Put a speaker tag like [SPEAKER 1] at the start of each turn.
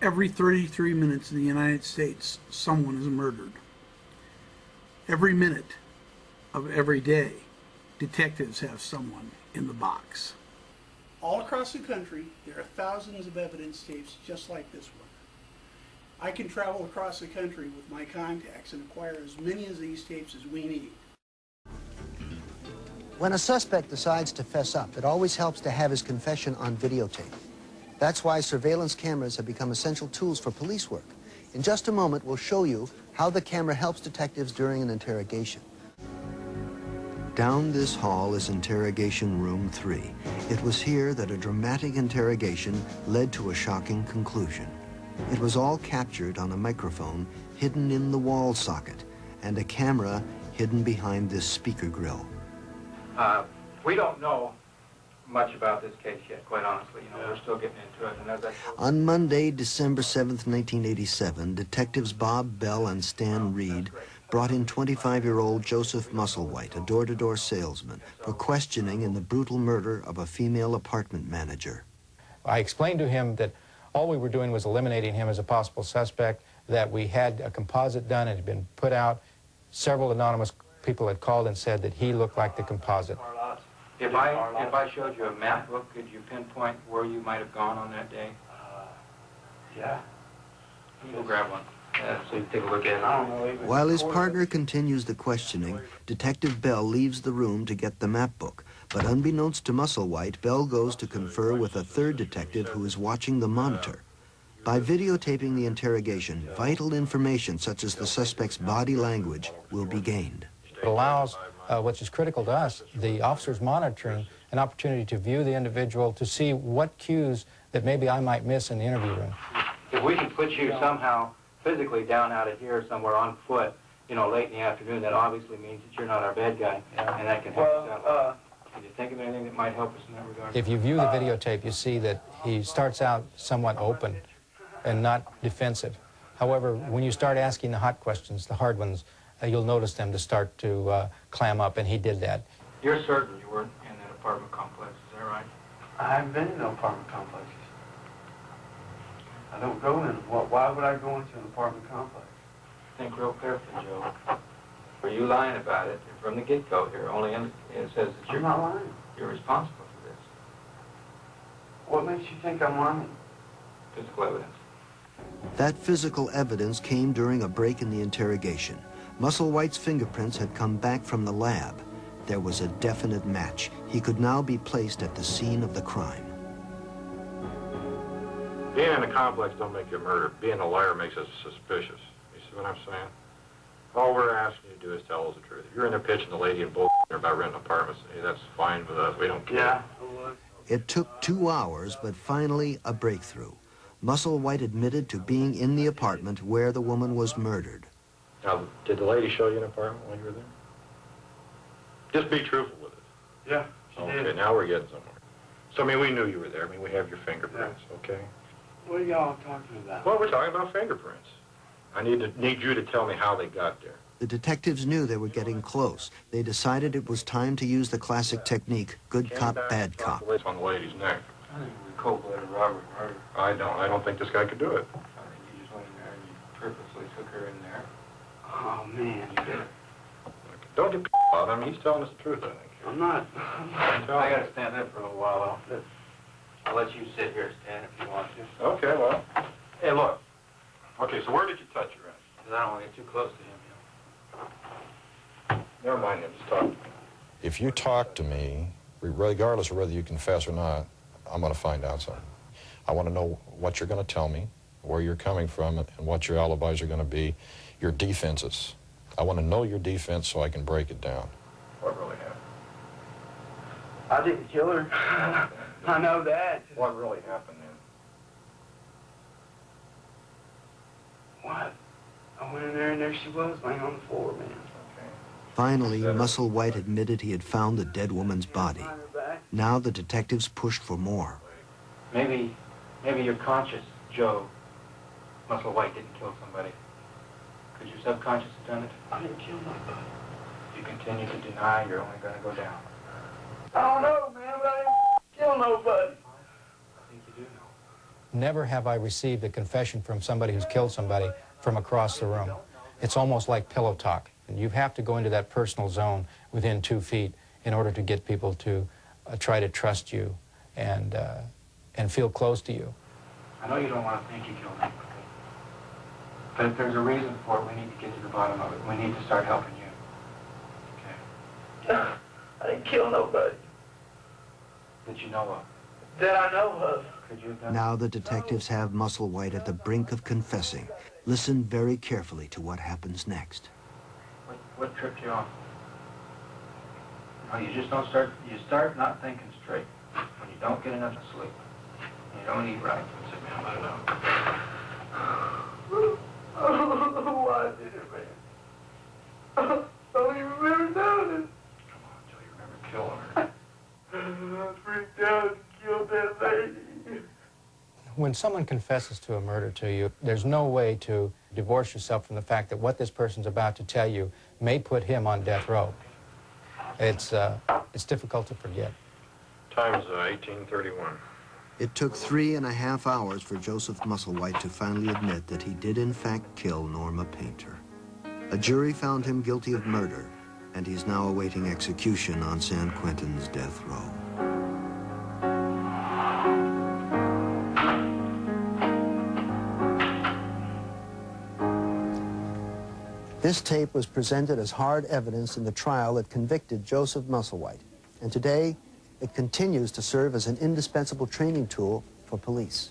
[SPEAKER 1] Every 33 minutes in the United States, someone is murdered. Every minute of every day, detectives have someone in the box. All across the country, there are thousands of evidence tapes just like this one. I can travel across the country with my contacts and acquire as many of these tapes as we need.
[SPEAKER 2] When a suspect decides to fess up, it always helps to have his confession on videotape. That's why surveillance cameras have become essential tools for police work. In just a moment, we'll show you how the camera helps detectives during an interrogation. Down this hall is interrogation room 3. It was here that a dramatic interrogation led to a shocking conclusion. It was all captured on a microphone hidden in the wall socket and a camera hidden behind this speaker grill.
[SPEAKER 3] We don't know much about this case yet, quite honestly. You know, we're still getting into it. And as
[SPEAKER 2] On Monday, December 7th, 1987, detectives Bob Bell and Stan Reed brought in 25-year-old Joseph Musselwhite, a door-to-door salesman, for questioning in the brutal murder of a female apartment manager.
[SPEAKER 4] I explained to him that all we were doing was eliminating him as a possible suspect, that we had a composite done, it had been put out. Several anonymous people had called and said that he looked like the composite.
[SPEAKER 3] If I showed you a map book, could you pinpoint where you might have gone on that day?
[SPEAKER 5] Yeah.
[SPEAKER 3] We'll grab one. So you can take a look at it.
[SPEAKER 2] While his partner continues the questioning, Detective Bell leaves the room to get the map book. But unbeknownst to Musselwhite, Bell goes to confer with a third detective who is watching the monitor. By videotaping the interrogation, vital information such as the suspect's body language will be gained.
[SPEAKER 4] It allows, which is critical to us, the officers monitoring an opportunity to view the individual to see what cues that maybe I might miss in the interview room.
[SPEAKER 3] If we can put you somehow physically down out of here somewhere on foot, you know, late in the afternoon, that obviously means that you're not our bad guy, and that can help us out. Can you think of anything that might help us in that regard?
[SPEAKER 4] If you view the videotape, you see that he starts out somewhat open and not defensive. However, when you start asking the hot questions, the hard ones, you'll notice them to start to clam up, and he did that.
[SPEAKER 3] You're certain you weren't in that apartment complex, is that right?
[SPEAKER 5] I haven't been in no apartment complexes. I don't go in. Why would I go into an apartment complex?
[SPEAKER 3] Think real carefully, Joe. Are you lying about it from the get-go here? Only it says that
[SPEAKER 5] I'm not lying.
[SPEAKER 3] You're responsible for this.
[SPEAKER 5] What makes you think I'm lying?
[SPEAKER 3] Physical evidence.
[SPEAKER 2] That physical evidence came during a break in the interrogation. Musselwhite's fingerprints had come back from the lab. There was a definite match. He could now be placed at the scene of the crime.
[SPEAKER 6] Being in a complex don't make you a murderer. Being a liar makes us suspicious. You see what I'm saying? All we're asking you to do is tell us the truth. If you're in there pitching the lady and bull about renting apartments, hey, that's fine with us. We don't care.
[SPEAKER 5] Yeah.
[SPEAKER 2] It took 2 hours, but finally a breakthrough. Musselwhite admitted to being in the apartment where the woman was murdered.
[SPEAKER 6] Now, did the lady show you an apartment while you were there? Just be truthful with us.
[SPEAKER 5] Yeah, she
[SPEAKER 6] Okay,
[SPEAKER 5] did.
[SPEAKER 6] now we're getting somewhere. So, I mean, we knew you were there. I mean, we have your fingerprints, okay?
[SPEAKER 5] What are y'all talking about?
[SPEAKER 6] Well, we're talking about fingerprints. I need you to tell me how they got there.
[SPEAKER 2] The detectives knew they were getting close. They decided it was time to use the classic technique, good cop, bad cop.
[SPEAKER 6] On the lady's neck.
[SPEAKER 3] I think it was a cold-blooded robbery murder.
[SPEAKER 6] I don't think this guy could do it.
[SPEAKER 3] I think you just went in there and you purposely took her in there.
[SPEAKER 5] Oh, man.
[SPEAKER 3] You did it.
[SPEAKER 6] Don't get out. I mean, he's telling us the truth, I think.
[SPEAKER 5] I'm not.
[SPEAKER 3] I got to stand up for a little while, though. I'll let you sit here, Stan, if you want to.
[SPEAKER 6] Okay, well.
[SPEAKER 3] Hey, look.
[SPEAKER 6] Okay, so where did you touch her at?
[SPEAKER 3] Because I don't want to get too close to him,
[SPEAKER 6] Never mind him. Just talk to me.
[SPEAKER 7] If you talk to me, regardless of whether you confess or not, I'm going to find out something. I want to know what you're going to tell me, where you're coming from, and what your alibis are going to be, your defenses. I want to know your defense so I can break it down.
[SPEAKER 6] What really happened?
[SPEAKER 5] I didn't kill her. I know that.
[SPEAKER 6] What really happened then?
[SPEAKER 5] What? I went in there and there she was, laying on the floor, man.
[SPEAKER 6] Okay.
[SPEAKER 2] Finally, Musselwhite admitted he had found the dead woman's body. Now the detectives pushed for more.
[SPEAKER 3] Maybe you're conscious, Joe. Musselwhite didn't kill somebody. Could your subconscious have done it?
[SPEAKER 5] I didn't kill nobody.
[SPEAKER 3] If you continue to deny, you're only going to go down.
[SPEAKER 5] I don't know, man, but I didn't kill nobody.
[SPEAKER 3] I think you do know.
[SPEAKER 4] never have I received a confession from somebody who's killed somebody from across the room. It's almost like pillow talk. And you have to go into that personal zone within 2 feet in order to get people to try to trust you and feel close to you.
[SPEAKER 3] I know you don't want to think you killed anybody, but if there's a reason for it, we need to get to the bottom of it. We need to start helping you. Okay.
[SPEAKER 5] I didn't kill nobody
[SPEAKER 3] That you know of.
[SPEAKER 5] that I know of.
[SPEAKER 3] Could you have done
[SPEAKER 2] Now the detectives have Musselwhite at the brink of confessing. Listen very carefully to what happens next.
[SPEAKER 3] What tripped you off? No, you just don't start, you start not thinking straight. When you don't get enough sleep. You don't eat right. Sit down, let it out.
[SPEAKER 5] Why did it, man? I don't even remember doing it.
[SPEAKER 3] Come on, Joe, you remember killing her.
[SPEAKER 5] I freaked out and killed that lady.
[SPEAKER 4] When someone confesses to a murder to you, there's no way to divorce yourself from the fact that what this person's about to tell you may put him on death row. It's difficult to forget.
[SPEAKER 6] Time's 18:31.
[SPEAKER 2] It took 3.5 hours for Joseph Musselwhite to finally admit that he did in fact kill Norma Painter. A jury found him guilty of murder, and he's now awaiting execution on San Quentin's death row. This tape was presented as hard evidence in the trial that convicted Joseph Musselwhite, and today it continues to serve as an indispensable training tool for police.